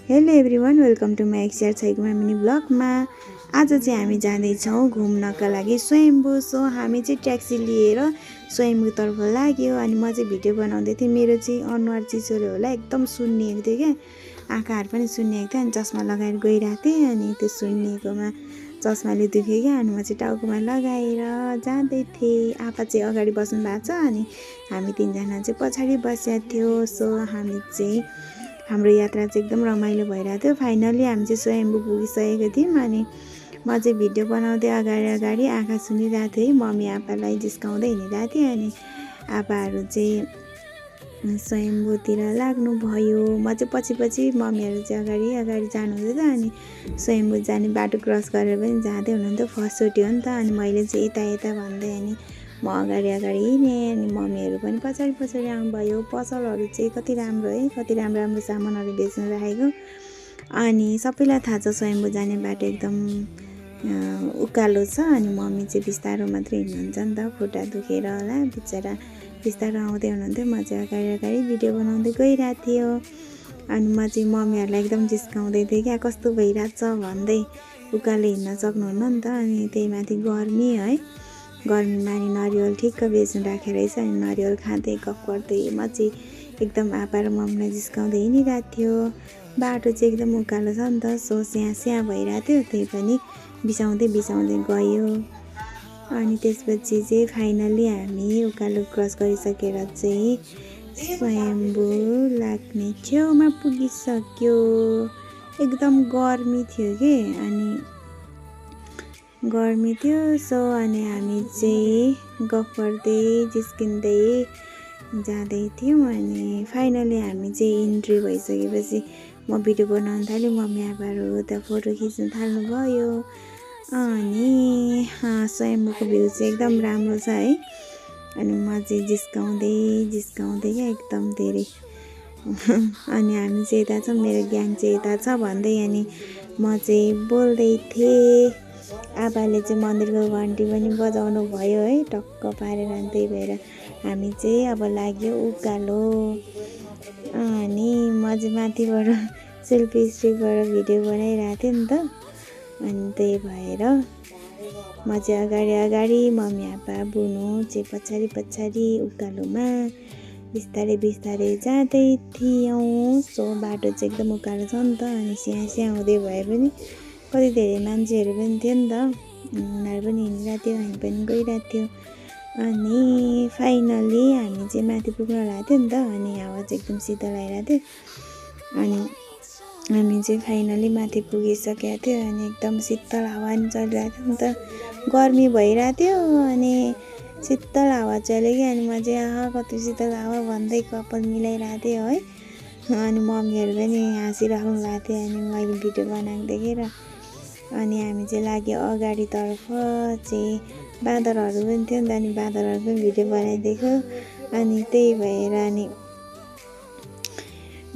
Hello everyone, welcome to my XR छैकुमा mini ब्लगमा। आज चाहिँ हामी जाँदैछौँ घुम्नका लागि स्वयम्भू। सो हामी चाहिँ ट्याक्सी लिएर स्वयम्भूतर्फ लाग्यो। अनि म चाहिँ भिडियो बनाउँदै थिएँ। मेरो चाहिँ अनुहार चिसोले होला एकदम सुन्निएको थियो क्या, आँखाहरू पनि सुन्निएको थियो। अनि चस्मा लगाएर गइरहेको थिएँ। अनि त्यो सुन्निएकोमा चस्माले दुख्यो क्या। अनि म चाहिँ टाउकोमा लगाएर जाँदै थिएँ। आप्पा चाहिँ अगाडि बस्नु भएको छ अनि हामी तिनजना चाहिँ पछाडि बसेको थियो। सो हामी चाहिँ हाम्रो यात्रा चाहिँ एकदम रमाइलो भइरहेको थियो। फाइनली हामी चाहिँ स्वयम्भू पुगिसकेको थियौँ। अनि म चाहिँ भिडियो बनाउँदै अगाडि आँखा सुनिरहेको थिएँ। मम्मी आप्पालाई जिस्काउँदै हिँडिरहेको थिएँ। अनि आप्पाहरू चाहिँ स्वयम्भूतिर लाग्नुभयो। म चाहिँ पछि मम्मीहरू चाहिँ अगाडि जानुहुँदै थियो। अनि स्वयम्भू जाने बाटो क्रस गरेर पनि जाँदै हुनुहुन्थ्यो। फर्स्टचोटि हो नि त। अनि मैले चाहिँ यता भन्दै अनि म अगाडि हिँडेँ। अनि मम्मीहरू पनि पछाडि आउनुभयो। पसलहरू चाहिँ कति राम्रो है, कति राम्रो सामानहरू बेच्न राखेको। अनि सबैलाई थाहा छ स्वयम्भू जाने बाटो एकदम उकालो छ। अनि मम्मी चाहिँ बिस्तारो मात्रै हिँड्नुहुन्छ नि त, खुट्टा दुखेर होला बिचरा, बिस्तारो आउँदै हुनुहुन्थ्यो। म चाहिँ अगाडि भिडियो बनाउँदै गइरहेको थियो। अनि म चाहिँ मम्मीहरूलाई एकदम जिस्काउँदै थिएँ क्या, कस्तो भइरहेछ भन्दै। उकालो हिँड्न सक्नुहुन्न नि त। अनि त्यही माथि गर्मी है, गर्मीमा अनि नरिवल ठिक्क बेच्नु राखेर रहेछ। अनि नरिवल खाँदै गफ गर्दै म चाहिँ एकदम आप्पा र मम्मीलाई जिस्काउँदै हिँडिरहेको थियो। बाटो चाहिँ एकदम उकालो छ नि त। सो स्याहाँ भइरहेको थियो, त्यही पनि बिसाउँदै गयो। अनि त्यसपछि चाहिँ फाइनली हामी उकालो क्रस गरिसकेर चाहिँ स्वयम्भू लाग्ने छेउमा पुगिसक्यो। एकदम गर्मी थियो कि, अनि गर्मी थियो। सो अनि हामी चाहिँ गफ गर्दै जिस्किँदै जाँदै थियौँ। अनि फाइनली हामी चाहिँ इन्ट्री भइसकेपछि म भिडियो बनाउन थालेँ। मम्मी आप्पाहरू त्यहाँ फोटो खिच्न थाल्नुभयो। अनि स्वयम्भूको भ्यू चाहिँ एकदम राम्रो छ है। अनि म चाहिँ जिस्काउँदै क्या एकदम धेरै। अनि हामी चाहिँ यता छ, मेरो ग्याङ चाहिँ यता छ भन्दै अनि म चाहिँ बोल्दै थिएँ। आप्पाले चाहिँ मन्दिरको घन्टी पनि बजाउनु भयो है, टक्क पारेर। अनि त्यही भएर हामी चाहिँ अब लाग्यो उकालो। अनि म चाहिँ माथिबाट सेल्फी स्टिकबाट भिडियो बनाइरहेको थिएँ नि त। अनि त्यही भएर म चाहिँ अगाडि मम्मी आप्पा बुनु चाहिँ पछाडि उकालोमा बिस्तारै जाँदै थियौँ। सो बाटो चाहिँ एकदम उकालो छ नि त। अनि स्याहाँ हुँदै भए पनि कति धेरै मान्छेहरू पनि थियो नि त। उनीहरू पनि हिँडिरहेको थियो, हामी पनि गइरहेको थियो। अनि फाइनली हामी चाहिँ माथि पुग्न लागेको थियो नि त। अनि हावा चाहिँ एकदम शीतल आइरहेको थियो। अनि हामी चाहिँ फाइनली माथि पुगिसकेको थियो। अनि एकदम शीतल हावा नि चलिरहेको थियो नि त। गर्मी भइरहेको थियो अनि शीतल हावा चल्यो कि। अनि म चाहिँ कति शीतल हावा भन्दै कपाल मिलाइरहेको थिएँ है। अनि मम्मीहरू पनि हाँसिराख्नु भएको थियो। अनि मैले भिडियो बनाएको देखेर। अनि हामी चाहिँ लाग्यो अगाडितर्फ चाहिँ बाँदरहरू पनि थियो नि त। अनि बाँदरहरू पनि भिडियो बनाइदिएको। अनि त्यही भएर अनि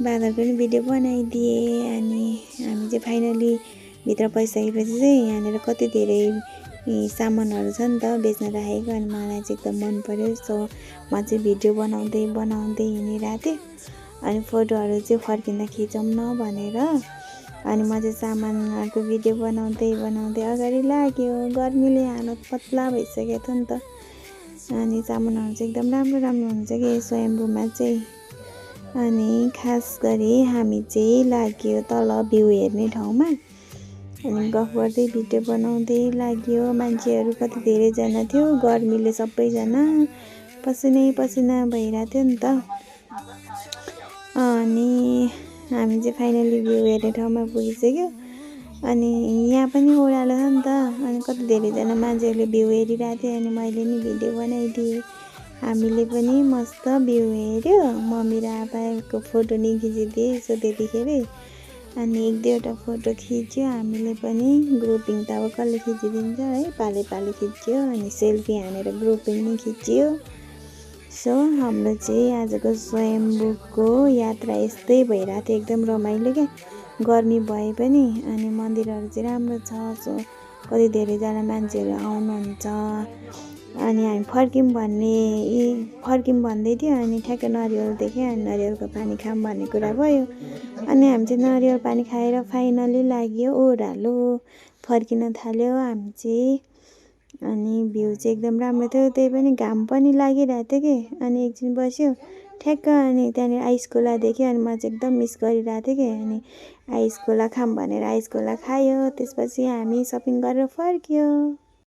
बाँदर पनि भिडियो बनाइदिएँ। अनि हामी चाहिँ फाइनली भित्र पसिसकेपछि चाहिँ यहाँनिर कति धेरै सामानहरू छ नि त बेच्न राखेको। अनि मलाई चाहिँ एकदम मन पर्यो। सो म चाहिँ भिडियो बनाउँदै हिँडिरहेको थिएँ। अनि फोटोहरू चाहिँ फर्किँदा खिचौँ न भनेर। अनि म चाहिँ सामानहरूको भिडियो बनाउँदै अगाडि लाग्यो। गर्मीले हालत पत्ला भइसकेको थियो नि त। अनि सामानहरू चाहिँ एकदम राम्रो हुन्छ कि स्वयम्भूमा चाहिँ। अनि खास गरी हामी चाहिँ लाग्यो तल भ्यू हेर्ने ठाउँमा। अनि गफ गर्दै भिडियो बनाउँदै लाग्यो। मान्छेहरू कति धेरैजना थियो, गर्मीले सबैजना पसिना भइरहेको थियो नि त। अनि हामी चाहिँ फाइनली भ्यू हेर्ने ठाउँमा पुगिसक्यो। अनि यहाँ पनि ओह्रालो छ नि त। अनि कति धेरैजना मान्छेहरूले भ्यू हेरिरहेको थियो। अनि मैले नि भिडियो बनाइदिएँ। हामीले पनि मस्त भ्यू हेऱ्यो। मम्मी र आप्पाको फोटो नि खिचिदिएँ यसो त्यतिखेरै। अनि 1-2वटा फोटो खिच्यो हामीले पनि। ग्रुपिङ त अब कसले खिचिदिन्छ है, पाले खिच्यो। अनि सेल्फी हानेर ग्रुपिङ नि खिच्यो। सो हाम्रो चाहिँ आजको स्वयम्भूको यात्रा यस्तै भइरहेको थियो। एकदम रमाइलो क्या, गर्मी भए पनि। अनि मन्दिरहरू चाहिँ राम्रो छ। सो कति धेरैजना मान्छेहरू आउनुहुन्छ। अनि हामी फर्किम भन्दै थियो अनि ठ्याक्क नरिवल देख्यो अनि नरिवलको पानी खाऊँ भन्ने कुरा भयो। अनि हामी चाहिँ नरिवल पानी खाएर फाइनली लाग्यो ओह्रालो फर्किन थाल्यो हामी चाहिँ। अनि भ्यू चाहिँ एकदम राम्रो थियो, त्यही पनि घाम पनि लागिरहेको थियो कि। अनि एकछिन बस्यो ठ्याक्क अनि त्यहाँनिर आइस खोला देख्यो अनि म चाहिँ एकदम मिस गरिरहेको थिएँ कि। अनि आइस खोला खाऊँ भनेर आइस खोला खायो, त्यसपछि हामी सपिङ गरेर फर्क्यो।